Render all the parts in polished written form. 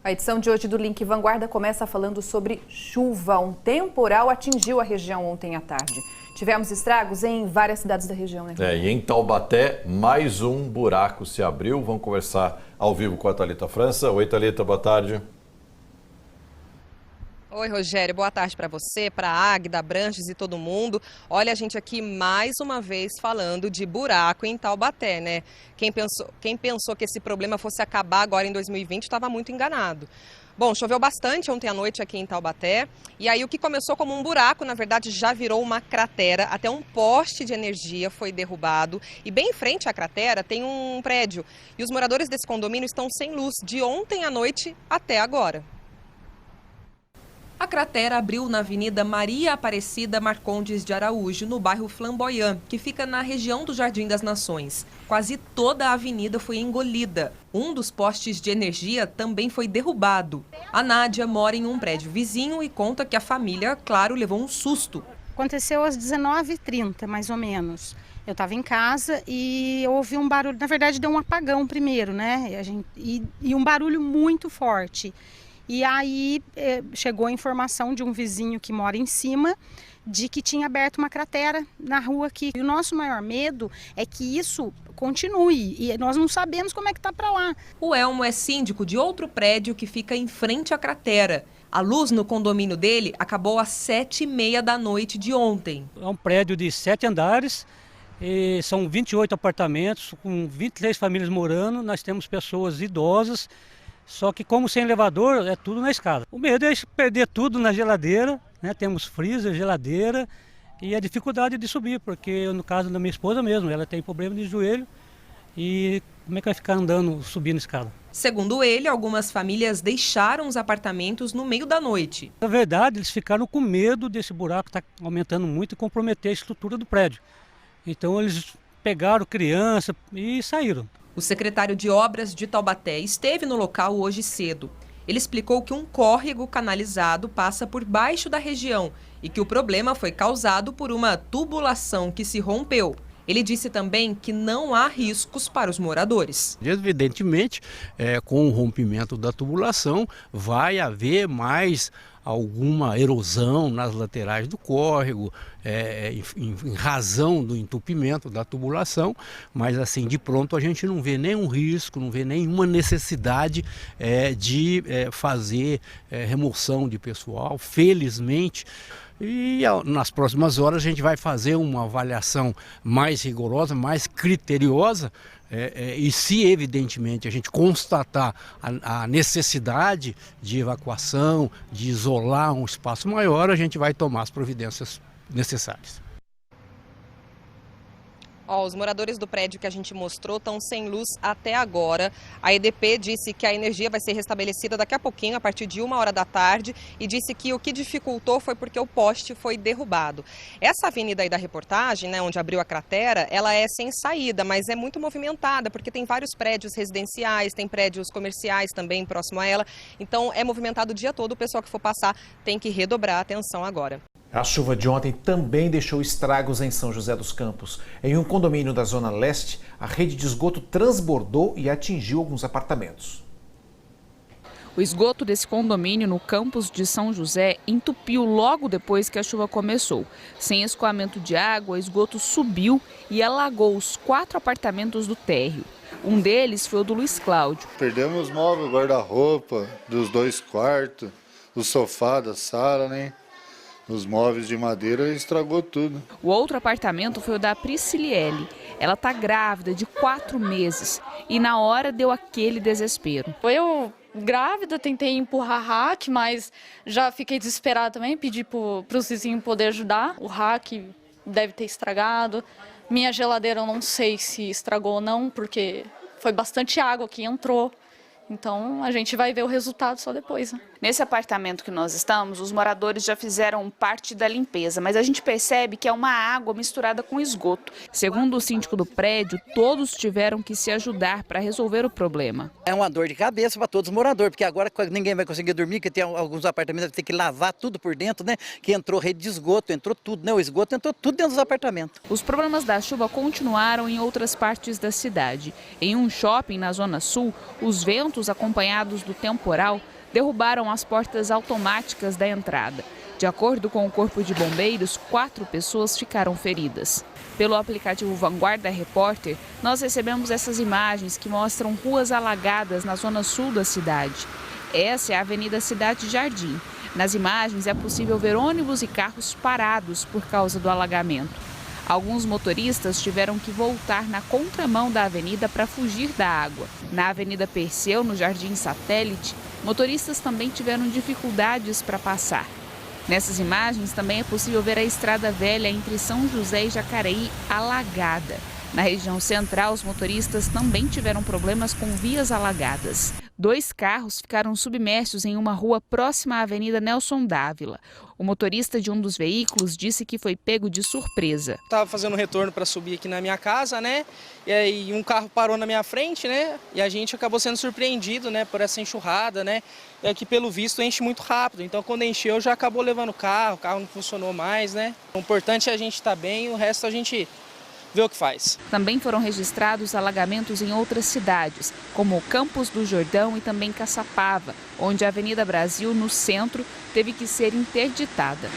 A edição de hoje do Link Vanguarda começa falando sobre chuva. Um temporal atingiu a região ontem à tarde. Tivemos estragos em várias cidades da região, né? E em Taubaté, mais um buraco se abriu. Vamos conversar ao vivo com a Thalita França. Oi, Thalita, boa tarde. Oi, Rogério, boa tarde para você, para a Águida, Branches e todo mundo. Olha a gente aqui mais uma vez falando de buraco em Taubaté, né? Quem pensou que esse problema fosse acabar agora em 2020 estava muito enganado. Bom, choveu bastante ontem à noite aqui em Taubaté e aí o que começou como um buraco, na verdade, já virou uma cratera. Até um poste de energia foi derrubado e bem em frente à cratera tem um prédio. E os moradores desse condomínio estão sem luz de ontem à noite até agora. A cratera abriu na Avenida Maria Aparecida Marcondes de Araújo, no bairro Flamboyant, que fica na região do Jardim das Nações. Quase toda a avenida foi engolida. Um dos postes de energia também foi derrubado. A Nádia mora em um prédio vizinho e conta que a família, claro, levou um susto. Aconteceu às 19h30, mais ou menos. Eu estava em casa e houve um barulho, na verdade deu um apagão primeiro, né? E um barulho muito forte. E aí chegou a informação de um vizinho que mora em cima de que tinha aberto uma cratera na rua aqui. E o nosso maior medo é que isso continue e nós não sabemos como é que está para lá. O Elmo é síndico de outro prédio que fica em frente à cratera. A luz no condomínio dele acabou às 7h30 da noite de ontem. É um prédio de 7 andares, e são 28 apartamentos, com 23 famílias morando. Nós temos pessoas idosas. Só que como sem elevador, é tudo na escada. O medo é perder tudo na geladeira, né? Temos freezer, geladeira e a dificuldade de subir, porque no caso da minha esposa mesmo, ela tem problema de joelho e como é que vai ficar andando, subindo a escada? Segundo ele, algumas famílias deixaram os apartamentos no meio da noite. Na verdade, eles ficaram com medo desse buraco estar aumentando muito e comprometer a estrutura do prédio. Então eles pegaram criança e saíram. O secretário de Obras de Taubaté esteve no local hoje cedo. Ele explicou que um córrego canalizado passa por baixo da região e que o problema foi causado por uma tubulação que se rompeu. Ele disse também que não há riscos para os moradores. Evidentemente, com o rompimento da tubulação, vai haver mais alguma erosão nas laterais do córrego, em razão do entupimento da tubulação, mas assim, de pronto a gente não vê nenhum risco, não vê nenhuma necessidade de fazer remoção de pessoal, felizmente. E nas próximas horas a gente vai fazer uma avaliação mais rigorosa, mais criteriosa, e se evidentemente a gente constatar a necessidade de evacuação, de isolar um espaço maior, a gente vai tomar as providências necessárias. Os moradores do prédio que a gente mostrou estão sem luz até agora. A EDP disse que a energia vai ser restabelecida daqui a pouquinho, a partir de 1h da tarde, e disse que o que dificultou foi porque o poste foi derrubado. Essa avenida aí da reportagem, né, onde abriu a cratera, ela é sem saída, mas é muito movimentada, porque tem vários prédios residenciais, tem prédios comerciais também próximo a ela. Então é movimentado o dia todo, o pessoal que for passar tem que redobrar a atenção agora. A chuva de ontem também deixou estragos em São José dos Campos. Em um condomínio da Zona Leste, a rede de esgoto transbordou e atingiu alguns apartamentos. O esgoto desse condomínio no campus de São José entupiu logo depois que a chuva começou. Sem escoamento de água, o esgoto subiu e alagou os 4 apartamentos do térreo. Um deles foi o do Luiz Cláudio. Perdemos os móveis, guarda-roupa dos 2 quartos, o sofá da sala, né? Os móveis de madeira estragou tudo. O outro apartamento foi o da Prisciliele. Ela está grávida de 4 meses e na hora deu aquele desespero. Eu, grávida, tentei empurrar rack, mas já fiquei desesperada também. Pedi para os vizinhos poder ajudar. O rack deve ter estragado. Minha geladeira eu não sei se estragou ou não, porque foi bastante água que entrou. Então, a gente vai ver o resultado só depois, né? Nesse apartamento que nós estamos, os moradores já fizeram parte da limpeza, mas a gente percebe que é uma água misturada com esgoto. Segundo o síndico do prédio, todos tiveram que se ajudar para resolver o problema. É uma dor de cabeça para todos os moradores, porque agora ninguém vai conseguir dormir, porque tem alguns apartamentos que tem que lavar tudo por dentro, né? Que entrou rede de esgoto, entrou tudo, né? O esgoto entrou tudo dentro dos apartamentos. Os problemas da chuva continuaram em outras partes da cidade. Em um shopping na Zona Sul, os ventos ventos acompanhados do temporal derrubaram as portas automáticas da entrada. De acordo com o Corpo de Bombeiros, 4 pessoas ficaram feridas. Pelo aplicativo Vanguarda Repórter, nós recebemos essas imagens que mostram ruas alagadas na zona sul da cidade. Essa é a Avenida Cidade Jardim. Nas imagens é possível ver ônibus e carros parados por causa do alagamento. Alguns motoristas tiveram que voltar na contramão da avenida para fugir da água. Na Avenida Perseu, no Jardim Satélite, motoristas também tiveram dificuldades para passar. Nessas imagens também é possível ver a estrada velha entre São José e Jacareí alagada. Na região central, os motoristas também tiveram problemas com vias alagadas. 2 carros ficaram submersos em uma rua próxima à Avenida Nelson Dávila. O motorista de um dos veículos disse que foi pego de surpresa. Estava fazendo um retorno para subir aqui na minha casa, né? E aí um carro parou na minha frente, né? E a gente acabou sendo surpreendido, né? Por essa enxurrada, né? E aqui, pelo visto, enche muito rápido. Então, quando encheu, já acabou levando o carro não funcionou mais, né? O importante é a gente estar bem, o resto a gente vê o que faz. Também foram registrados alagamentos em outras cidades, como Campos do Jordão e também Caçapava, onde a Avenida Brasil, no centro, teve que ser interditada.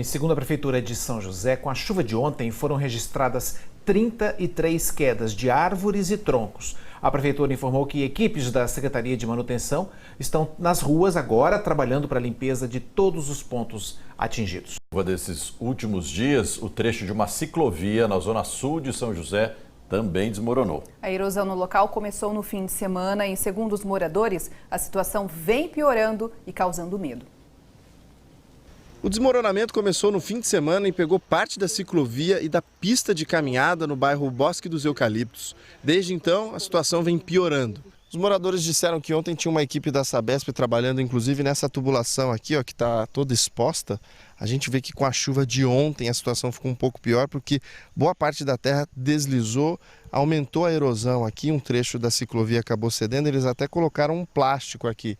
Segundo a Prefeitura de São José, com a chuva de ontem foram registradas 33 quedas de árvores e troncos. A Prefeitura informou que equipes da Secretaria de Manutenção estão nas ruas agora trabalhando para a limpeza de todos os pontos atingidos. Desses últimos dias, o trecho de uma ciclovia na zona sul de São José também desmoronou. A erosão no local começou no fim de semana e, segundo os moradores, a situação vem piorando e causando medo. O desmoronamento começou no fim de semana e pegou parte da ciclovia e da pista de caminhada no bairro Bosque dos Eucaliptos. Desde então, a situação vem piorando. Os moradores disseram que ontem tinha uma equipe da Sabesp trabalhando inclusive nessa tubulação aqui, ó, que está toda exposta. A gente vê que com a chuva de ontem a situação ficou um pouco pior porque boa parte da terra deslizou, aumentou a erosão aqui, um trecho da ciclovia acabou cedendo, eles até colocaram um plástico aqui.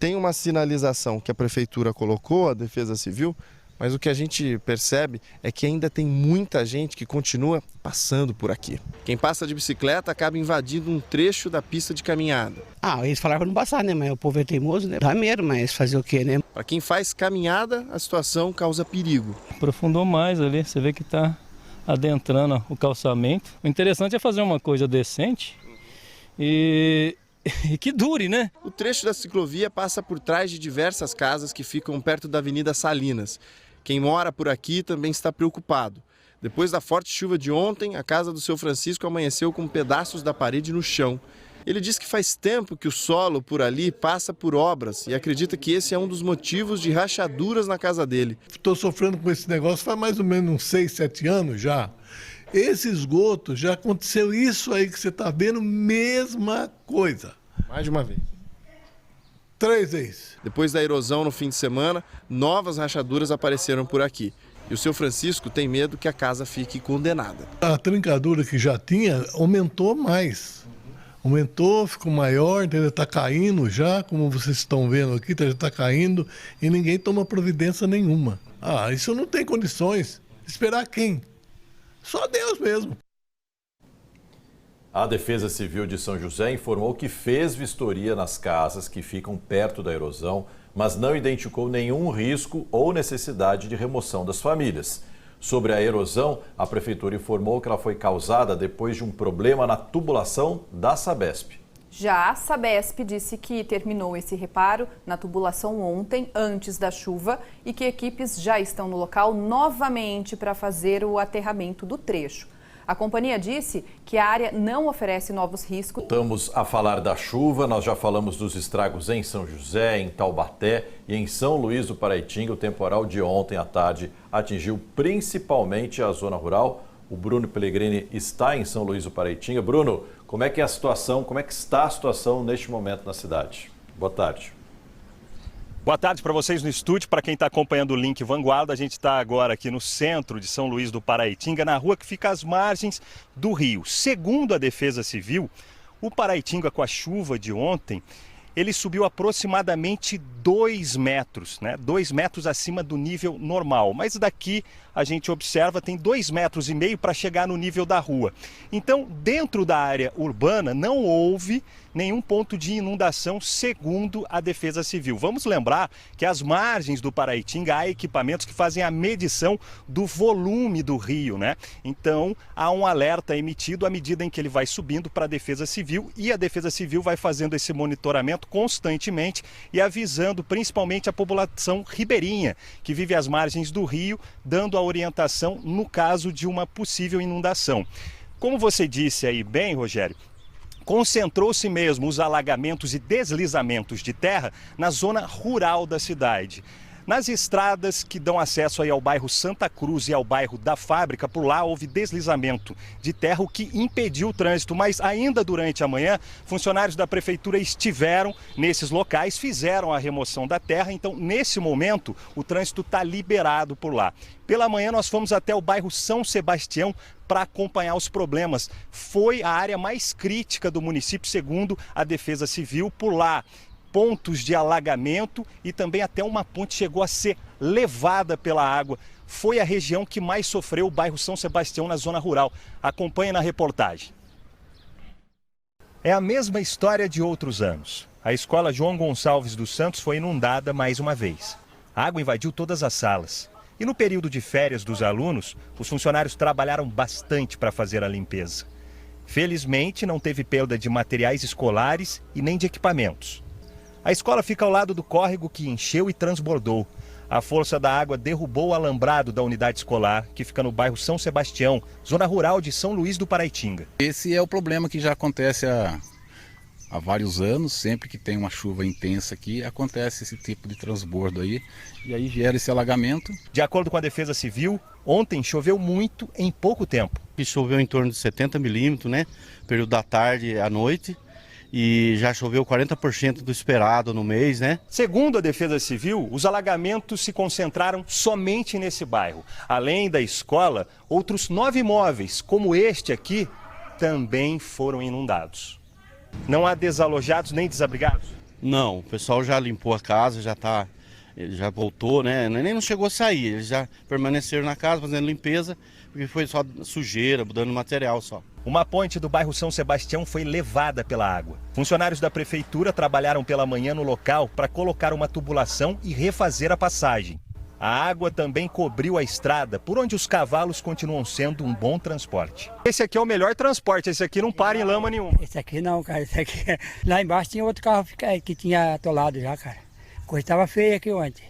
Tem uma sinalização que a Prefeitura colocou, a Defesa Civil, mas o que a gente percebe é que ainda tem muita gente que continua passando por aqui. Quem passa de bicicleta acaba invadindo um trecho da pista de caminhada. Eles falaram para não passar, né? Mas o povo é teimoso, né? Dá medo, mas fazer o quê, né? Para quem faz caminhada, a situação causa perigo. Aprofundou mais ali, você vê que está adentrando o calçamento. O interessante é fazer uma coisa decente e que dure, né? O trecho da ciclovia passa por trás de diversas casas que ficam perto da Avenida Salinas. Quem mora por aqui também está preocupado. Depois da forte chuva de ontem, a casa do seu Francisco amanheceu com pedaços da parede no chão. Ele diz que faz tempo que o solo por ali passa por obras e acredita que esse é um dos motivos de rachaduras na casa dele. Estou sofrendo com esse negócio faz mais ou menos uns 6, 7 anos já. Esse esgoto, já aconteceu isso aí que você está vendo, mesma coisa. Mais de uma vez. 3 vezes. Depois da erosão no fim de semana, novas rachaduras apareceram por aqui. E o seu Francisco tem medo que a casa fique condenada. A trincadura que já tinha aumentou mais. Aumentou, ficou maior, está caindo já, como vocês estão vendo aqui, já está caindo e ninguém toma providência nenhuma. Isso não tem condições. Esperar quem? Só Deus mesmo. A Defesa Civil de São José informou que fez vistoria nas casas que ficam perto da erosão, mas não identificou nenhum risco ou necessidade de remoção das famílias. Sobre a erosão, a Prefeitura informou que ela foi causada depois de um problema na tubulação da Sabesp. Já a Sabesp disse que terminou esse reparo na tubulação ontem, antes da chuva, e que equipes já estão no local novamente para fazer o aterramento do trecho. A companhia disse que a área não oferece novos riscos. Voltamos a falar da chuva, nós já falamos dos estragos em São José, em Taubaté e em São Luís do Paraitinga. O temporal de ontem à tarde atingiu principalmente a zona rural. O Bruno Pellegrini está em São Luís do Paraitinga. Bruno, como é que é a situação, como é que está a situação neste momento na cidade? Boa tarde. Boa tarde para vocês no estúdio, para quem está acompanhando o Link Vanguarda. A gente está agora aqui no centro de São Luís do Paraitinga, na rua que fica às margens do rio. Segundo a Defesa Civil, o Paraitinga, com a chuva de ontem, ele subiu aproximadamente 2 metros, né? 2 metros acima do nível normal. Mas daqui a gente observa, tem 2,5 metros para chegar no nível da rua. Então, dentro da área urbana, não houve nenhum ponto de inundação, segundo a Defesa Civil. Vamos lembrar que às margens do Paraitinga há equipamentos que fazem a medição do volume do rio, né? Então, há um alerta emitido à medida em que ele vai subindo para a Defesa Civil, e a Defesa Civil vai fazendo esse monitoramento constantemente e avisando principalmente a população ribeirinha, que vive às margens do rio, dando a orientação no caso de uma possível inundação. Como você disse aí bem, Rogério, concentrou-se mesmo os alagamentos e deslizamentos de terra na zona rural da cidade. Nas estradas que dão acesso aí ao bairro Santa Cruz e ao bairro da Fábrica, por lá houve deslizamento de terra, o que impediu o trânsito. Mas ainda durante a manhã, funcionários da prefeitura estiveram nesses locais, fizeram a remoção da terra. Então, nesse momento, o trânsito está liberado por lá. Pela manhã, nós fomos até o bairro São Sebastião para acompanhar os problemas. Foi a área mais crítica do município, segundo a Defesa Civil. Por lá, pontos de alagamento e também até uma ponte chegou a ser levada pela água. Foi a região que mais sofreu, o bairro São Sebastião, na zona rural. Acompanhe na reportagem. É a mesma história de outros anos. A escola João Gonçalves dos Santos foi inundada mais uma vez. A água invadiu todas as salas. E no período de férias dos alunos, os funcionários trabalharam bastante para fazer a limpeza. Felizmente, não teve perda de materiais escolares e nem de equipamentos. A escola fica ao lado do córrego que encheu e transbordou. A força da água derrubou o alambrado da unidade escolar, que fica no bairro São Sebastião, zona rural de São Luís do Paraitinga. Esse é o problema que já acontece há vários anos. Sempre que tem uma chuva intensa aqui, acontece esse tipo de transbordo aí, e aí gera esse alagamento. De acordo com a Defesa Civil, ontem choveu muito em pouco tempo. Choveu em torno de 70 milímetros, né? Período da tarde à noite. E já choveu 40% do esperado no mês, né? Segundo a Defesa Civil, os alagamentos se concentraram somente nesse bairro. Além da escola, outros 9 imóveis, como este aqui, também foram inundados. Não há desalojados nem desabrigados? Não, o pessoal já limpou a casa, ele já voltou, né? Nem não chegou a sair, eles já permaneceram na casa fazendo limpeza, porque foi só sujeira, mudando material só. Uma ponte do bairro São Sebastião foi levada pela água. Funcionários da prefeitura trabalharam pela manhã no local para colocar uma tubulação e refazer a passagem. A água também cobriu a estrada, por onde os cavalos continuam sendo um bom transporte. Esse aqui é o melhor transporte, esse aqui não para em lama nenhuma. Esse aqui não, cara, esse aqui... Lá embaixo tinha outro carro que tinha atolado já, cara. A coisa estava feia aqui ontem.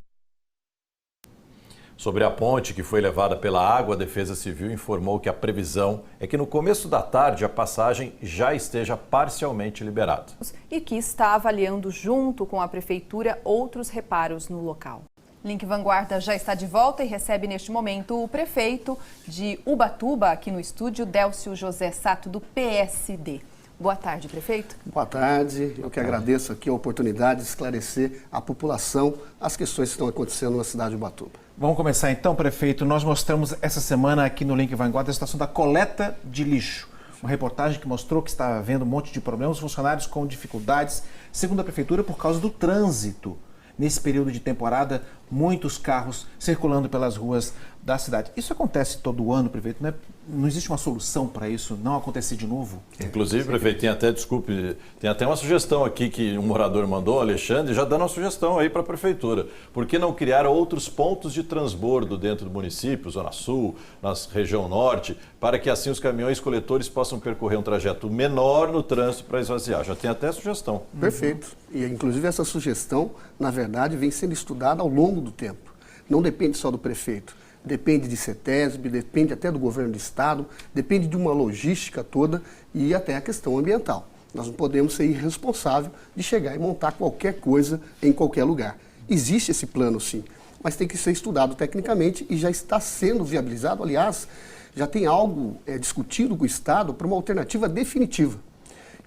Sobre a ponte que foi levada pela água, a Defesa Civil informou que a previsão é que no começo da tarde a passagem já esteja parcialmente liberada. E que está avaliando junto com a Prefeitura outros reparos no local. Link Vanguarda já está de volta e recebe neste momento o prefeito de Ubatuba, aqui no estúdio, Délcio José Sato, do PSD. Boa tarde, prefeito. Boa tarde. Eu que agradeço aqui a oportunidade de esclarecer à população as questões que estão acontecendo na cidade de Ubatuba. Vamos começar então, prefeito. Nós mostramos essa semana aqui no Link Vanguarda a situação da coleta de lixo. Uma reportagem que mostrou que está havendo um monte de problemas, funcionários com dificuldades, segundo a prefeitura, por causa do trânsito. Nesse período de temporada, muitos carros circulando pelas ruas da cidade. Isso acontece todo ano, prefeito, né? Não existe uma solução para isso não acontecer de novo? Inclusive, prefeito, tem até uma sugestão aqui que um morador mandou, Alexandre, já dando uma sugestão aí para a prefeitura. Por que não criar outros pontos de transbordo dentro do município, Zona Sul, na região norte, para que assim os caminhões coletores possam percorrer um trajeto menor no trânsito para esvaziar? Já tem até sugestão. Perfeito. E inclusive essa sugestão, na verdade, vem sendo estudada ao longo do tempo. Não depende só do prefeito. Depende de CETESB, depende até do governo do estado, depende de uma logística toda e até a questão ambiental. Nós não podemos ser irresponsáveis de chegar e montar qualquer coisa em qualquer lugar. Existe esse plano sim, mas tem que ser estudado tecnicamente e já está sendo viabilizado. Aliás, já tem algo discutido com o estado para uma alternativa definitiva.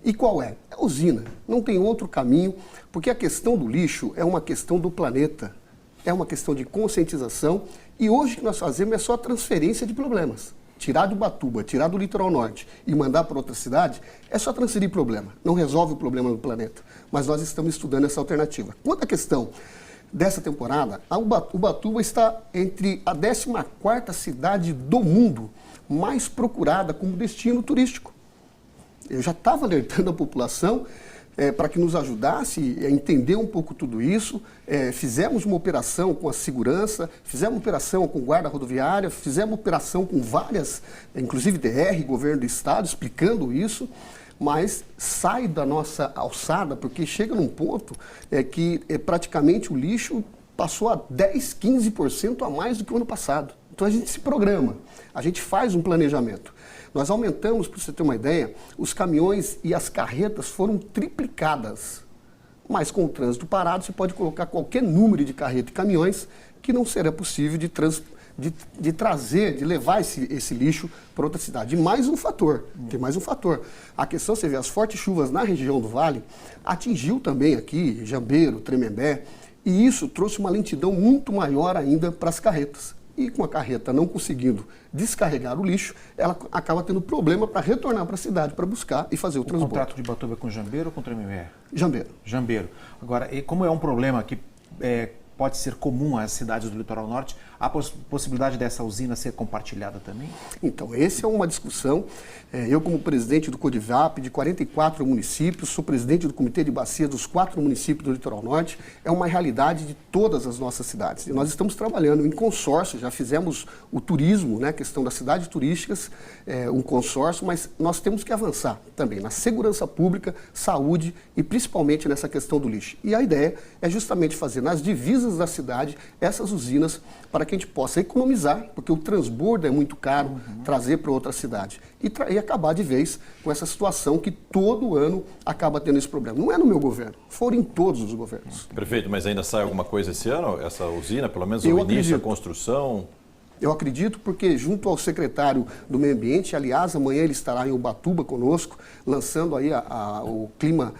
E qual é? É a usina. Não tem outro caminho, porque a questão do lixo é uma questão do planeta. É uma questão de conscientização e hoje o que nós fazemos é só transferência de problemas. tirar de Ubatuba, tirar do litoral norte e mandar para outra cidade, é só transferir problema. Não resolve o problema do planeta. Mas nós estamos estudando essa alternativa. Quanto à questão dessa temporada, a Ubatuba está entre a 14ª cidade do mundo mais procurada como destino turístico. Eu já estava alertando a população para que nos ajudasse a entender um pouco tudo isso. Fizemos uma operação com a segurança, fizemos uma operação com guarda rodoviária, fizemos uma operação com várias, inclusive DR, governo do estado, explicando isso, mas sai da nossa alçada, porque chega num ponto que praticamente o lixo passou a 10%, 15% a mais do que o ano passado. Então a gente se programa, a gente faz um planejamento. Nós aumentamos, para você ter uma ideia, os caminhões e as carretas foram triplicadas. Mas com o trânsito parado, você pode colocar qualquer número de carreta e caminhões que não será possível de trazer, de levar esse lixo para outra cidade. E mais um fator, tem mais um fator. A questão, você vê, as fortes chuvas na região do Vale atingiu também aqui, Jambeiro, Tremembé, e isso trouxe uma lentidão muito maior ainda para as carretas. E com a carreta não conseguindo descarregar o lixo, ela acaba tendo problema para retornar para a cidade, para buscar e fazer o transporte. O contrato de Ubatuba é com Jambeiro ou com Tremembé? Jambeiro. Jambeiro. Agora, e como é um problema que pode ser comum às cidades do litoral norte, há possibilidade dessa usina ser compartilhada também? Então, essa é uma discussão. Eu, como presidente do CODIVAP, de 44 municípios, sou presidente do Comitê de Bacia dos 4 municípios do litoral norte, é uma realidade de todas as nossas cidades. E nós estamos trabalhando em consórcio, já fizemos o turismo, né, questão das cidades turísticas, um consórcio, mas nós temos que avançar também na segurança pública, saúde e principalmente nessa questão do lixo. E a ideia é justamente fazer nas divisas da cidade essas usinas para que a gente possa economizar, porque o transbordo é muito caro, trazer para outra cidade. E acabar de vez com essa situação que todo ano acaba tendo esse problema. Não é no meu governo, foram em todos os governos. Prefeito, mas ainda sai alguma coisa esse ano? Essa usina, pelo menos o início, a construção? Eu acredito porque junto ao secretário do Meio Ambiente, aliás, amanhã ele estará em Ubatuba conosco, lançando aí o clima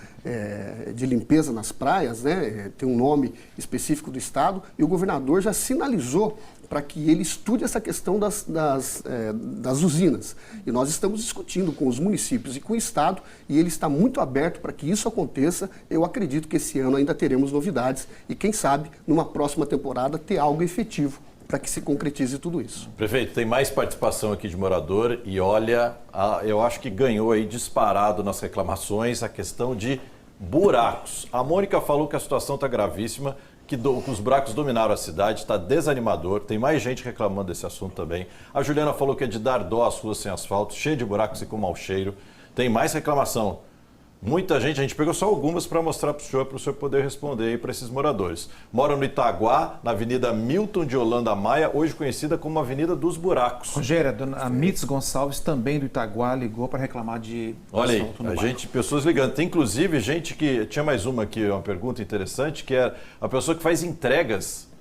de limpeza nas praias, né? Tem um nome específico do estado, e o governador já sinalizou para que ele estude essa questão das usinas. E nós estamos discutindo com os municípios e com o estado, e ele está muito aberto para que isso aconteça. Eu acredito que esse ano ainda teremos novidades e, quem sabe, numa próxima temporada, ter algo efetivo para que se concretize tudo isso. Prefeito, tem mais participação aqui de morador e olha, eu acho que ganhou aí disparado nas reclamações a questão de buracos. A Mônica falou que a situação está gravíssima, que os buracos dominaram a cidade, está desanimador, tem mais gente reclamando desse assunto também. A Juliana falou que é de dar dó as ruas sem asfalto, cheio de buracos e com mau cheiro. Tem mais reclamação. Muita gente, a gente pegou só algumas para mostrar para o senhor poder responder aí para esses moradores. Moram no Itaguá, na Avenida Milton de Holanda Maia, hoje conhecida como Avenida dos Buracos. Rogério, a dona Mitz Gonçalves, também do Itaguá, ligou para reclamar de Olha aí, pessoas ligando. Tem inclusive gente que, tinha mais uma aqui, uma pergunta interessante, que é a pessoa que faz entregas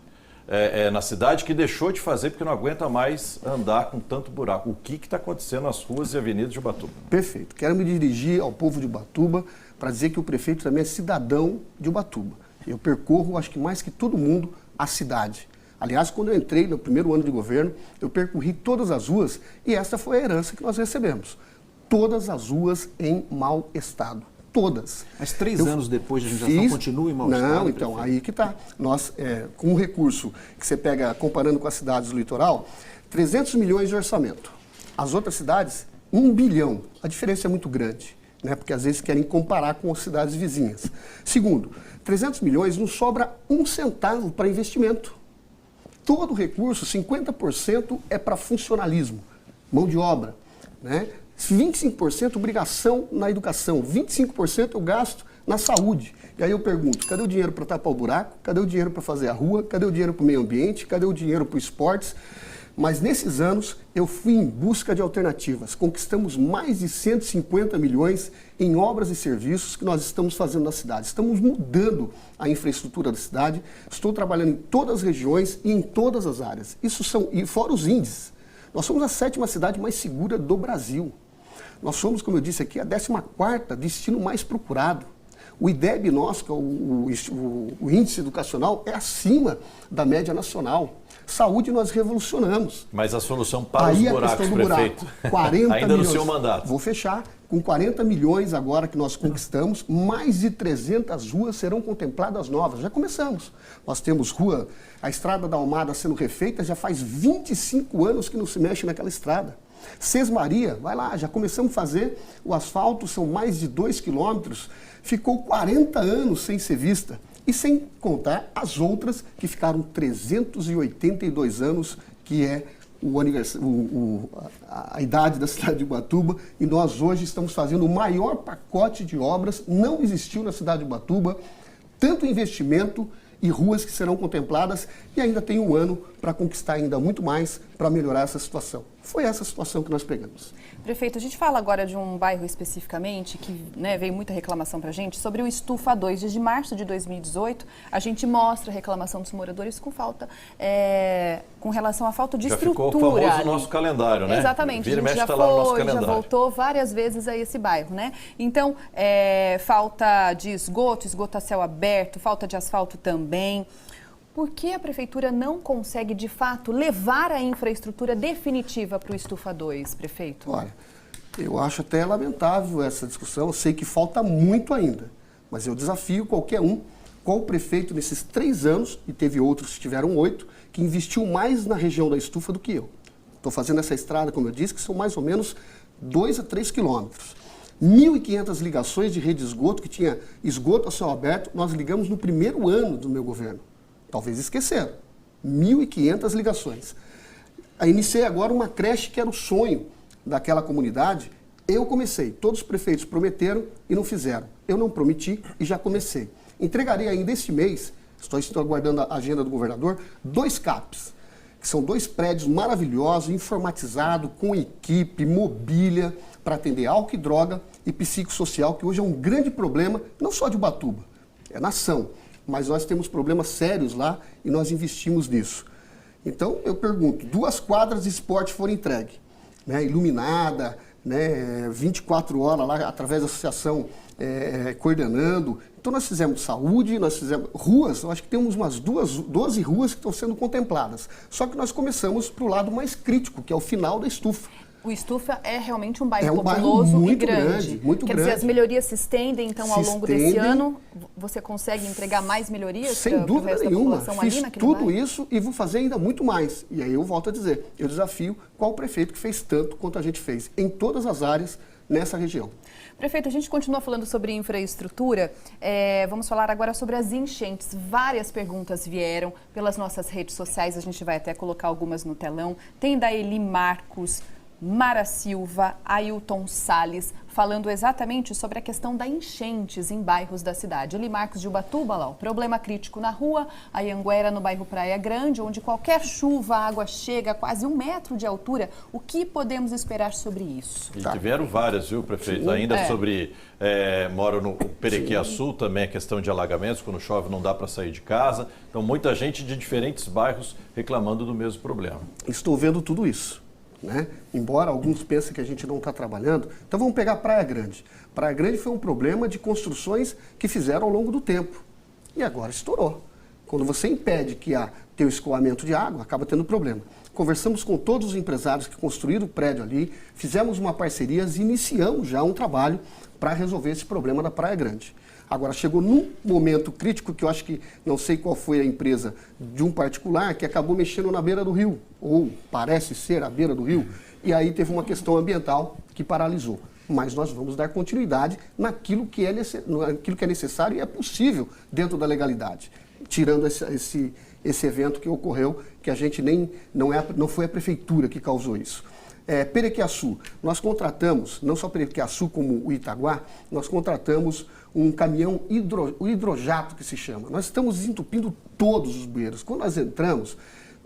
na cidade, que deixou de fazer porque não aguenta mais andar com tanto buraco. O que está acontecendo nas ruas e avenidas de Ubatuba? Perfeito. Quero me dirigir ao povo de Ubatuba para dizer que o prefeito também é cidadão de Ubatuba. Eu percorro, acho que mais que todo mundo, a cidade. Aliás, quando eu entrei no primeiro ano de governo, eu percorri todas as ruas e essa foi a herança que nós recebemos. Todas as ruas em mau estado. Todas. Mas 3 anos depois de legislação continua em mau estado? Não, então, aí que está. Nós, com o recurso que você pega, comparando com as cidades do litoral, 300 milhões de orçamento. As outras cidades, 1 bilhão. A diferença é muito grande, né? Porque às vezes querem comparar com as cidades vizinhas. Segundo, 300 milhões não sobra 1 centavo para investimento. Todo o recurso, 50% é para funcionalismo, mão de obra, né? 25% obrigação na educação, 25% eu gasto na saúde. E aí eu pergunto, cadê o dinheiro para tapar o buraco? Cadê o dinheiro para fazer a rua? Cadê o dinheiro para o meio ambiente? Cadê o dinheiro para os esportes? Mas nesses anos eu fui em busca de alternativas. Conquistamos mais de 150 milhões em obras e serviços que nós estamos fazendo na cidade. Estamos mudando a infraestrutura da cidade. Estou trabalhando em todas as regiões e em todas as áreas. E fora os índices. Nós somos a 7ª cidade mais segura do Brasil. Nós somos, como eu disse aqui, a 14ª destino mais procurado. O IDEB nosso, que é o índice educacional, é acima da média nacional. Saúde nós revolucionamos. Mas a solução para aí os buracos, prefeito, 40 ainda milhões. no seu mandato. Vou fechar. Com 40 milhões agora que nós conquistamos, mais de 300 ruas serão contempladas novas. Já começamos. Nós temos a Estrada da Almada sendo refeita, já faz 25 anos que não se mexe naquela estrada. Sesmaria, vai lá, já começamos a fazer o asfalto, são mais de 2 quilômetros, ficou 40 anos sem ser vista. E sem contar as outras que ficaram 382 anos, que é a idade da cidade de Ubatuba, e nós hoje estamos fazendo o maior pacote de obras, não existiu na cidade de Ubatuba, tanto investimento e ruas que serão contempladas, e ainda tem um ano para conquistar ainda muito mais para melhorar essa situação. Foi essa situação que nós pegamos. Prefeito, a gente fala agora de um bairro especificamente que veio muita reclamação para a gente sobre o Estufa 2. Desde março de 2018, a gente mostra a reclamação dos moradores com relação à falta de estrutura. Já ficou famoso o nosso calendário, né? Exatamente, Vira e mexe, já está lá no nosso foi, calendário. já voltou várias vezes a esse bairro, né? Então, falta de esgoto a céu aberto, falta de asfalto também. Por que a Prefeitura não consegue, de fato, levar a infraestrutura definitiva para o Estufa 2, prefeito? Olha, eu acho até lamentável essa discussão, eu sei que falta muito ainda, mas eu desafio qualquer qual prefeito nesses 3 anos, e teve outros que tiveram 8, que investiu mais na região da Estufa do que eu. Estou fazendo essa estrada, como eu disse, que são mais ou menos 2 a 3 quilômetros. 1.500 ligações de rede de esgoto, que tinha esgoto a céu aberto, nós ligamos no primeiro ano do meu governo. Talvez esqueceram. 1.500 ligações. Iniciei agora uma creche que era o sonho daquela comunidade. Eu comecei. Todos os prefeitos prometeram e não fizeram. Eu não prometi e já comecei. Entregarei ainda este mês, estou aguardando a agenda do governador, 2 CAPs, que são 2 prédios maravilhosos, informatizados, com equipe, mobília, para atender álcool e droga e psicossocial, que hoje é um grande problema, não só de Ubatuba, é nação. Mas nós temos problemas sérios lá e nós investimos nisso. Então, eu pergunto, 2 quadras de esporte foram entregues, né, iluminada, né, 24 horas lá, através da associação coordenando. Então, nós fizemos saúde, nós fizemos ruas, eu acho que temos umas 12 ruas que estão sendo contempladas. Só que nós começamos para o lado mais crítico, que é o final da Estufa. O Estufa é realmente um bairro populoso e grande. Muito Quer grande. dizer, as melhorias se estendem, então, ao longo desse ano, você consegue entregar mais melhorias para o resto da população ali naquele tudo bairro? isso e vou fazer ainda muito mais. E aí eu volto a dizer, eu desafio qual prefeito que fez tanto quanto a gente fez, em todas as áreas nessa região. Prefeito, a gente continua falando sobre infraestrutura, vamos falar agora sobre as enchentes. Várias perguntas vieram pelas nossas redes sociais, a gente vai até colocar algumas no telão. Tem da Eli Marcos, Mara Silva, Ailton Salles, falando exatamente sobre a questão da enchentes em bairros da cidade. Eli Marcos de Ubatuba, lá, o problema crítico na rua, a Anhanguera no bairro Praia Grande, onde qualquer chuva, a água chega a quase 1 metro de altura. O que podemos esperar sobre isso? E tiveram várias, viu, prefeito? Sim. Ainda sobre, moro no Perequiaçu, também a questão de alagamentos, quando chove não dá para sair de casa. Então, muita gente de diferentes bairros reclamando do mesmo problema. Estou vendo tudo isso. Né? Embora alguns pensem que a gente não está trabalhando, então vamos pegar Praia Grande. Praia Grande foi um problema de construções que fizeram ao longo do tempo e agora estourou. Quando você impede que tenha o escoamento de água, acaba tendo problema. Conversamos com todos os empresários que construíram o prédio ali, fizemos uma parceria e iniciamos já um trabalho para resolver esse problema da Praia Grande. Agora, chegou num momento crítico que eu acho que, não sei qual foi a empresa de um particular, que acabou mexendo na beira do rio, ou parece ser a beira do rio, e aí teve uma questão ambiental que paralisou. Mas nós vamos dar continuidade naquilo que é necessário e é possível dentro da legalidade. Tirando esse evento que ocorreu, que a gente não foi a prefeitura que causou isso. Perequiaçu, nós contratamos, não só Perequiaçu como o Itaguá, nós contratamos um caminhão o hidrojato que se chama. Nós estamos desentupindo todos os bueiros. Quando nós entramos,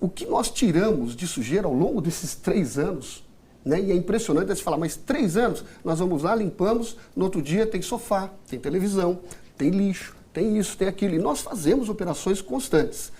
o que nós tiramos de sujeira ao longo desses 3 anos, né? E é impressionante você falar, mas 3 anos, nós vamos lá, limpamos, no outro dia tem sofá, tem televisão, tem lixo, tem isso, tem aquilo. E nós fazemos operações constantes.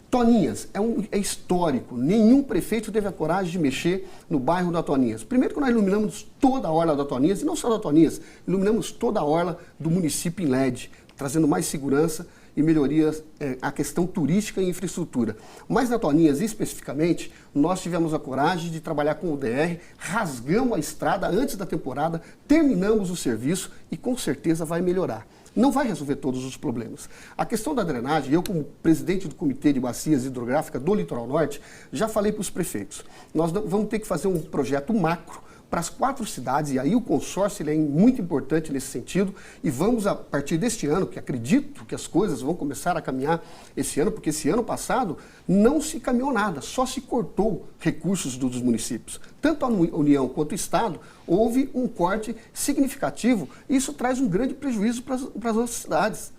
Toninhas, é histórico. Nenhum prefeito teve a coragem de mexer no bairro da Toninhas. Primeiro que nós iluminamos toda a orla da Toninhas, e não só da Toninhas, iluminamos toda a orla do município em LED, trazendo mais segurança e melhorias a questão turística e infraestrutura. Mas na Toninhas, especificamente, nós tivemos a coragem de trabalhar com o DR, rasgamos a estrada antes da temporada, terminamos o serviço e com certeza vai melhorar. Não vai resolver todos os problemas. A questão da drenagem, eu como presidente do Comitê de Bacias Hidrográficas do Litoral Norte, já falei para os prefeitos. Nós vamos ter que fazer um projeto macro para as 4 cidades, e aí o consórcio ele é muito importante nesse sentido, e vamos, a partir deste ano, que acredito que as coisas vão começar a caminhar esse ano, porque esse ano passado não se caminhou nada, só se cortou recursos dos municípios. Tanto a União quanto o Estado, houve um corte significativo, e isso traz um grande prejuízo para as outras cidades.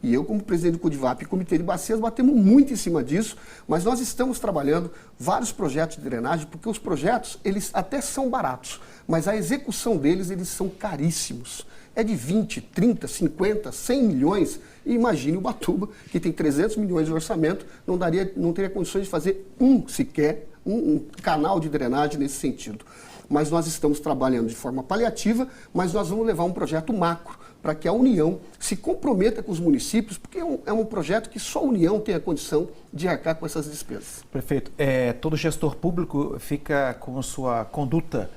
E eu, como presidente do CODIVAP e Comitê de Bacias, batemos muito em cima disso, mas nós estamos trabalhando vários projetos de drenagem, porque os projetos, eles até são baratos, mas a execução deles, eles são caríssimos. É de 20, 30, 50, 100 milhões, e imagine Ubatuba, que tem 300 milhões de orçamento, não teria condições de fazer sequer um canal de drenagem nesse sentido. Mas nós estamos trabalhando de forma paliativa, mas nós vamos levar um projeto macro, para que a União se comprometa com os municípios, porque é um projeto que só a União tem a condição de arcar com essas despesas. Prefeito, todo gestor público fica com sua conduta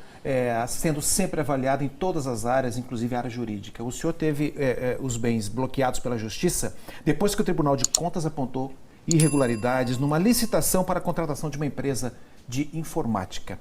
sendo sempre avaliado em todas as áreas, inclusive a área jurídica. O senhor teve os bens bloqueados pela Justiça depois que o Tribunal de Contas apontou irregularidades numa licitação para a contratação de uma empresa de informática.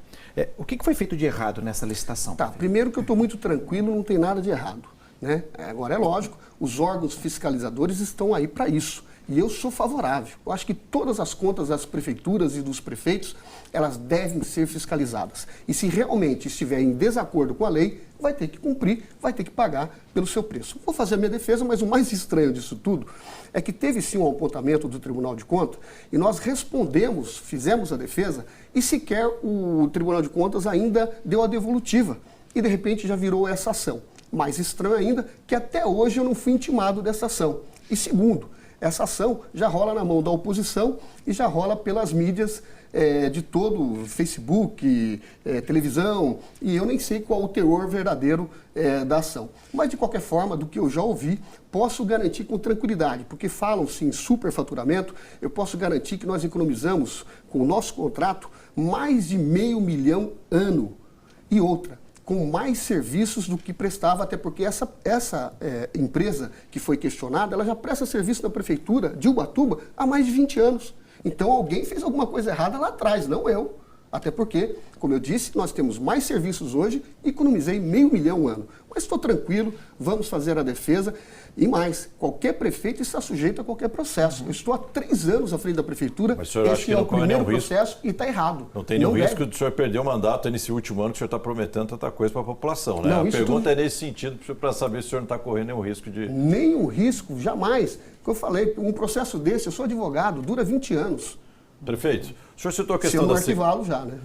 O que foi feito de errado nessa licitação? Tá, primeiro que eu estou muito tranquilo, não tem nada de errado. Né? Agora, é lógico, os órgãos fiscalizadores estão aí para isso. E eu sou favorável. Eu acho que todas as contas das prefeituras e dos prefeitos, elas devem ser fiscalizadas. E se realmente estiver em desacordo com a lei, vai ter que cumprir, vai ter que pagar pelo seu preço. Vou fazer a minha defesa, mas o mais estranho disso tudo é que teve sim um apontamento do Tribunal de Contas e nós respondemos, fizemos a defesa e sequer o Tribunal de Contas ainda deu a devolutiva. E de repente já virou essa ação. Mais estranho ainda que até hoje eu não fui intimado dessa ação. E segundo, essa ação já rola na mão da oposição e já rola pelas mídias de todo, Facebook, televisão, e eu nem sei qual o teor verdadeiro da ação. Mas, de qualquer forma, do que eu já ouvi, posso garantir com tranquilidade, porque falam-se em superfaturamento, eu posso garantir que nós economizamos, com o nosso contrato, mais de R$500 mil ano. E outra, com mais serviços do que prestava, até porque essa empresa que foi questionada, ela já presta serviço na prefeitura de Ubatuba há mais de 20 anos. Então alguém fez alguma coisa errada lá atrás, não eu. Até porque, como eu disse, nós temos mais serviços hoje e economizei R$500 mil ano. Mas estou tranquilo, vamos fazer a defesa. E mais, qualquer prefeito está sujeito a qualquer processo. Eu estou há 3 anos à frente da prefeitura, mas o senhor acha que não corre nenhum processo e está errado. Não tem nenhum risco de o senhor perder o mandato nesse último ano que o senhor está prometendo tanta coisa para a população, né? Não, a pergunta é nesse sentido, para saber se o senhor não está correndo nenhum risco de... Nenhum risco, jamais. Como eu falei, um processo desse, eu sou advogado, dura 20 anos. Prefeito, o senhor citou a questão da segurança. Já, né?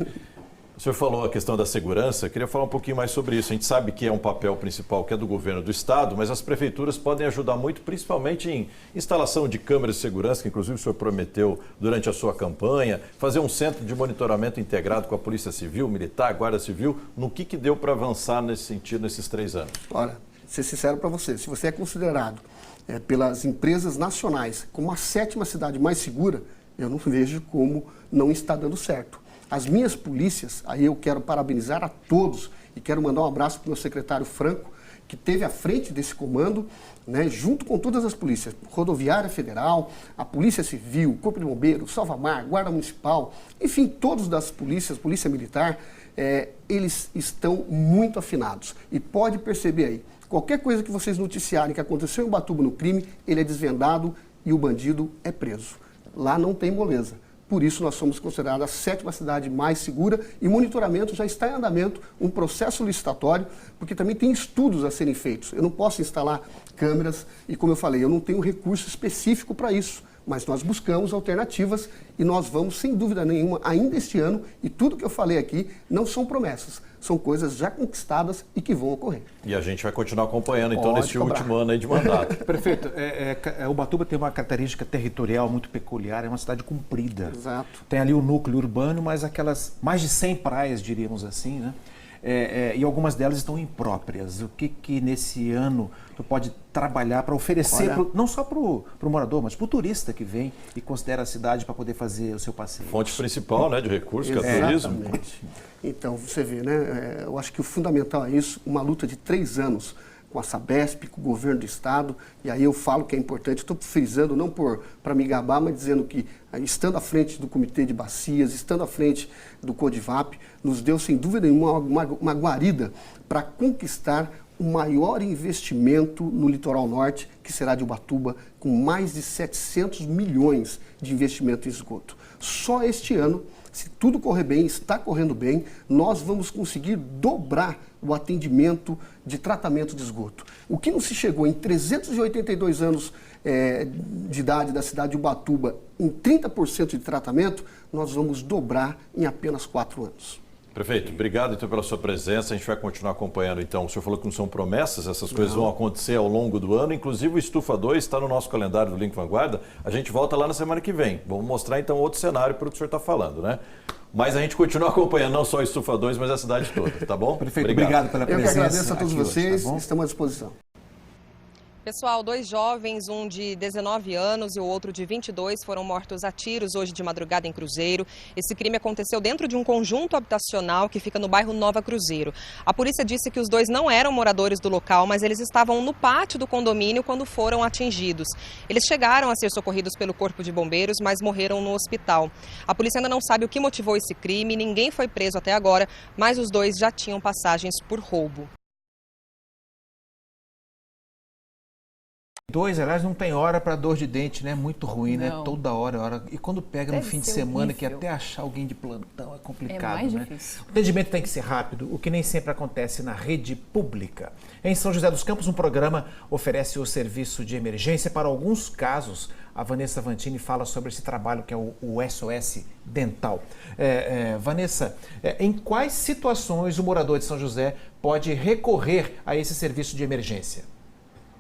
O senhor falou a questão da segurança, queria falar um pouquinho mais sobre isso. A gente sabe que é um papel principal que é do governo do estado, mas as prefeituras podem ajudar muito, principalmente em instalação de câmeras de segurança, que inclusive o senhor prometeu durante a sua campanha, fazer um centro de monitoramento integrado com a Polícia Civil, Militar, Guarda Civil. No que deu para avançar nesse sentido nesses 3 anos? Olha, ser sincero para você, se você é considerado pelas empresas nacionais como a 7ª cidade mais segura, eu não vejo como não está dando certo. As minhas polícias, aí eu quero parabenizar a todos e quero mandar um abraço para o meu secretário Franco, que esteve à frente desse comando, né, junto com todas as polícias, Rodoviária Federal, a Polícia Civil, Corpo de Bombeiros, Salvamar, Guarda Municipal, enfim, todos das polícias, Polícia Militar, eles estão muito afinados. E pode perceber aí, qualquer coisa que vocês noticiarem que aconteceu em Ubatuba no crime, ele é desvendado e o bandido é preso. Lá não tem moleza. Por isso, nós somos considerados a 7ª cidade mais segura e monitoramento já está em andamento, um processo licitatório, porque também tem estudos a serem feitos. Eu não posso instalar câmeras e, como eu falei, eu não tenho recurso específico para isso, mas nós buscamos alternativas e nós vamos, sem dúvida nenhuma, ainda este ano, e tudo que eu falei aqui não são promessas, são coisas já conquistadas e que vão ocorrer. E a gente vai continuar acompanhando, então, neste último ano aí de mandato. Prefeito, Ubatuba tem uma característica territorial muito peculiar, é uma cidade comprida. Exato. Tem ali o núcleo urbano, mas aquelas mais de 100 praias, diríamos assim, né? e algumas delas estão impróprias. O que nesse ano tu pode trabalhar para oferecer, não só para o morador, mas para o turista que vem e considera a cidade para poder fazer o seu passeio? Fonte principal, né, de recursos, que é o turismo. Então, você vê, né? Eu acho que o fundamental é isso, uma luta de 3 anos com a Sabesp, com o governo do estado, e aí eu falo que é importante, estou frisando não para me gabar, mas dizendo que estando à frente do Comitê de Bacias, estando à frente do Codivap, nos deu sem dúvida nenhuma uma guarida para conquistar o maior investimento no litoral norte, que será de Ubatuba, com mais de 700 milhões de investimento em esgoto. Só este ano, se tudo correr bem, está correndo bem, nós vamos conseguir dobrar o atendimento de tratamento de esgoto. O que não se chegou em 382 anos de idade da cidade de Ubatuba em 30% de tratamento, nós vamos dobrar em apenas 4 anos. Prefeito, obrigado então pela sua presença. A gente vai continuar acompanhando então. O senhor falou que não são promessas, essas coisas vão acontecer ao longo do ano. Inclusive o Estufa 2 está no nosso calendário do Link Vanguarda. A gente volta lá na semana que vem. Vamos mostrar então outro cenário para o que o senhor está falando, né? Mas a gente continua acompanhando não só o Estufa 2, mas a cidade toda, tá bom? Prefeito, obrigado pela presença. Eu que agradeço a todos vocês, hoje, tá estamos à disposição. Pessoal, 2 jovens, um de 19 anos e o outro de 22, foram mortos a tiros hoje de madrugada em Cruzeiro. Esse crime aconteceu dentro de um conjunto habitacional que fica no bairro Nova Cruzeiro. A polícia disse que os 2 não eram moradores do local, mas eles estavam no pátio do condomínio quando foram atingidos. Eles chegaram a ser socorridos pelo Corpo de Bombeiros, mas morreram no hospital. A polícia ainda não sabe o que motivou esse crime, ninguém foi preso até agora, mas os 2 já tinham passagens por roubo. 2, aliás, não tem hora para dor de dente, né? Muito ruim, né? Toda hora. E quando pega no fim de semana, que até achar alguém de plantão é complicado, mais né? difícil. O atendimento tem que ser rápido, o que nem sempre acontece na rede pública. Em São José dos Campos, um programa oferece o serviço de emergência para alguns casos. A Vanessa Vantini fala sobre esse trabalho que é o SOS Dental. Vanessa, em quais situações o morador de São José pode recorrer a esse serviço de emergência?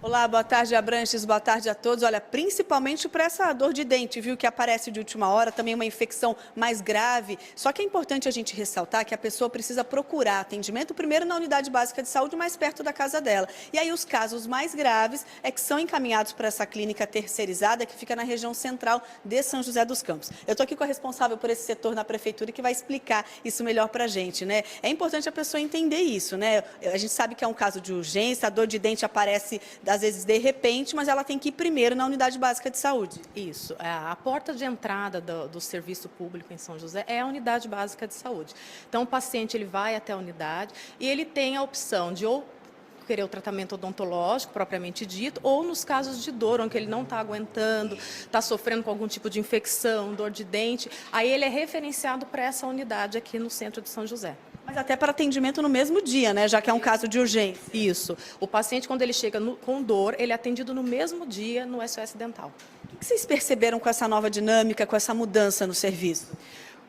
Olá, boa tarde, Abranches, boa tarde a todos. Olha, principalmente para essa dor de dente, viu, que aparece de última hora, também uma infecção mais grave. Só que é importante a gente ressaltar que a pessoa precisa procurar atendimento primeiro na unidade básica de saúde mais perto da casa dela. E aí os casos mais graves é que são encaminhados para essa clínica terceirizada que fica na região central de São José dos Campos. Eu estou aqui com a responsável por esse setor na prefeitura que vai explicar isso melhor para a gente, né? É importante a pessoa entender isso, né? A gente sabe que é um caso de urgência, a dor de dente aparece às vezes de repente, mas ela tem que ir primeiro na unidade básica de saúde. Isso. A porta de entrada do serviço público em São José é a unidade básica de saúde. Então, o paciente ele vai até a unidade e ele tem a opção de ou querer o tratamento odontológico, propriamente dito, ou nos casos de dor, onde ele não está aguentando, está sofrendo com algum tipo de infecção, dor de dente, aí ele é referenciado para essa unidade aqui no centro de São José. Mas até para atendimento no mesmo dia, né? Já que é um caso de urgência. Isso. O paciente, quando ele chega com dor, ele é atendido no mesmo dia no SOS Dental. O que vocês perceberam com essa nova dinâmica, com essa mudança no serviço?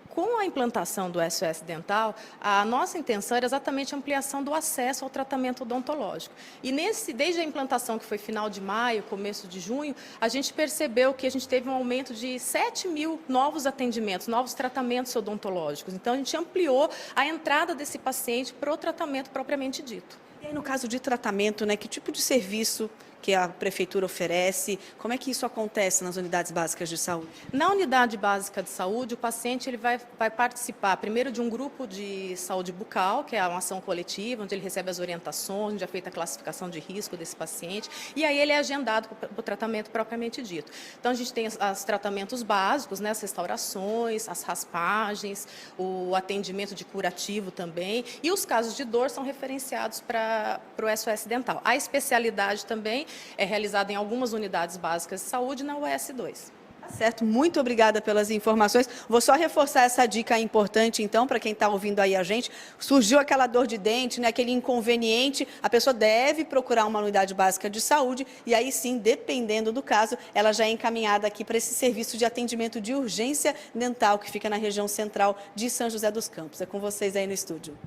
Com a implantação do SOS Dental, a nossa intenção era exatamente a ampliação do acesso ao tratamento odontológico. E desde a implantação, que foi final de maio, começo de junho, a gente percebeu que a gente teve um aumento de 7 mil novos atendimentos, novos tratamentos odontológicos. Então, a gente ampliou a entrada desse paciente para o tratamento propriamente dito. E aí, no caso de tratamento, né, que tipo de serviço que a prefeitura oferece? Como é que isso acontece nas unidades básicas de saúde? Na unidade básica de saúde, o paciente ele vai participar primeiro de um grupo de saúde bucal, que é uma ação coletiva, onde ele recebe as orientações, onde é feita a classificação de risco desse paciente, e aí ele é agendado para o tratamento propriamente dito. Então, a gente tem os tratamentos básicos, né, as restaurações, as raspagens, o atendimento de curativo também, e os casos de dor são referenciados para o SOS Dental. A especialidade também é realizada em algumas unidades básicas de saúde na UES2. Tá certo, muito obrigada pelas informações. Vou só reforçar essa dica importante, então, para quem está ouvindo aí a gente. Surgiu aquela dor de dente, né, aquele inconveniente, a pessoa deve procurar uma unidade básica de saúde e aí sim, dependendo do caso, ela já é encaminhada aqui para esse serviço de atendimento de urgência dental que fica na região central de São José dos Campos. É com vocês aí no estúdio.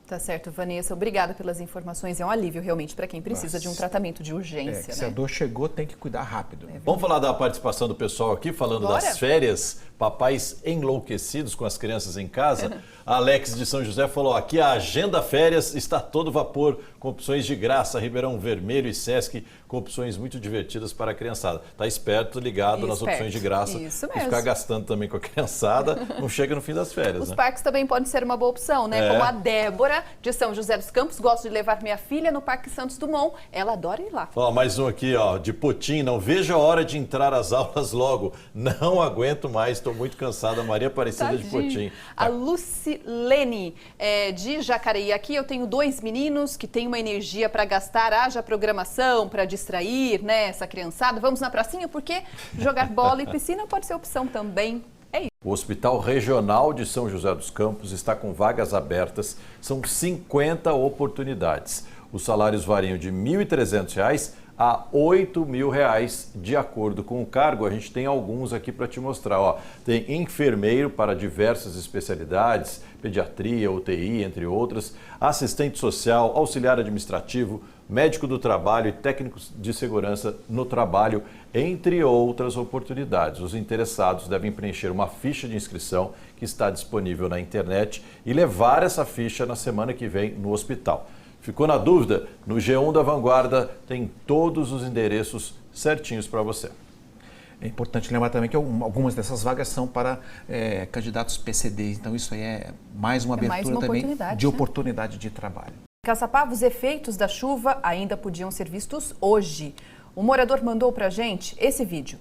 Tá certo, Vanessa. Obrigada pelas informações. É um alívio realmente para quem precisa de um tratamento de urgência. Se a dor chegou, tem que cuidar rápido. Vamos falar da participação do pessoal aqui, falando Bora. das férias, papais enlouquecidos com as crianças em casa. A Alex de São José falou, aqui a Agenda Férias está a todo vapor, com opções de graça, Ribeirão Vermelho e Sesc, com opções muito divertidas para a criançada. Tá esperto, ligado nas opções de graça. Isso E mesmo. ficar gastando também com a criançada, não chega no fim das férias, Os né? parques também podem ser uma boa opção, né? É. Como a Débora, de São José dos Campos, gosta de levar minha filha no Parque Santos Dumont. Ela adora ir lá. Ó, mais um aqui, ó, de Potim. Não vejo a hora de entrar às aulas logo. Não aguento mais, estou muito cansada. Maria Aparecida de Potim. A Lucilene, de Jacareí. Aqui eu tenho 2 meninos que têm uma energia para gastar, haja programação para distrair, né, essa criançada. Vamos na pracinha, porque jogar bola e piscina pode ser opção também. É isso. O Hospital Regional de São José dos Campos está com vagas abertas. São 50 oportunidades. Os salários variam de R$ 1.300 a R$ 8.000, de acordo com o cargo. A gente tem alguns aqui para te mostrar. Ó, tem enfermeiro para diversas especialidades, pediatria, UTI, entre outras, assistente social, auxiliar administrativo, médico do trabalho e técnicos de segurança no trabalho, entre outras oportunidades. Os interessados devem preencher uma ficha de inscrição que está disponível na internet e levar essa ficha na semana que vem no hospital. Ficou na dúvida? No G1 da Vanguarda tem todos os endereços certinhos para você. É importante lembrar também que algumas dessas vagas são para candidatos PCD, então isso aí é mais uma abertura também de oportunidade de trabalho. Caçapava, os efeitos da chuva ainda podiam ser vistos hoje. O morador mandou pra gente esse vídeo.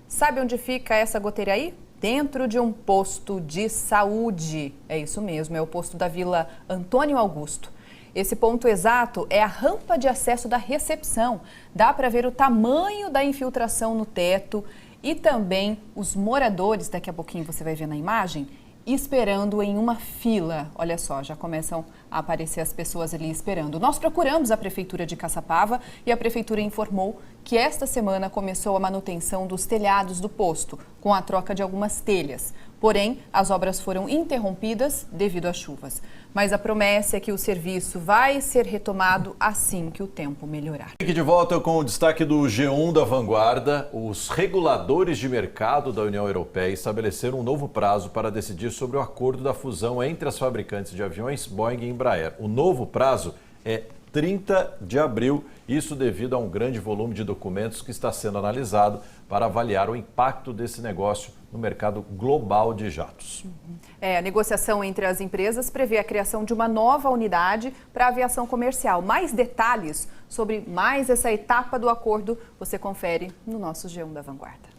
Sabe onde fica essa goteira aí? Dentro de um posto de saúde. É isso mesmo, é o posto da Vila Antônio Augusto. Esse ponto exato é a rampa de acesso da recepção. Dá para ver o tamanho da infiltração no teto e também os moradores, daqui a pouquinho você vai ver na imagem, esperando em uma fila. Olha só, já começam a aparecer as pessoas ali esperando. Nós procuramos a Prefeitura de Caçapava e a Prefeitura informou que esta semana começou a manutenção dos telhados do posto, com a troca de algumas telhas. Porém, as obras foram interrompidas devido às chuvas. Mas a promessa é que o serviço vai ser retomado assim que o tempo melhorar. Aqui de volta com o destaque do G1 da Vanguarda. Os reguladores de mercado da União Europeia estabeleceram um novo prazo para decidir sobre o acordo da fusão entre as fabricantes de aviões Boeing e Embraer. O novo prazo é 30 de abril, isso devido a um grande volume de documentos que está sendo analisado para avaliar o impacto desse negócio no mercado global de jatos. A negociação entre as empresas prevê a criação de uma nova unidade para a aviação comercial. Mais detalhes sobre mais essa etapa do acordo você confere no nosso G1 da Vanguarda.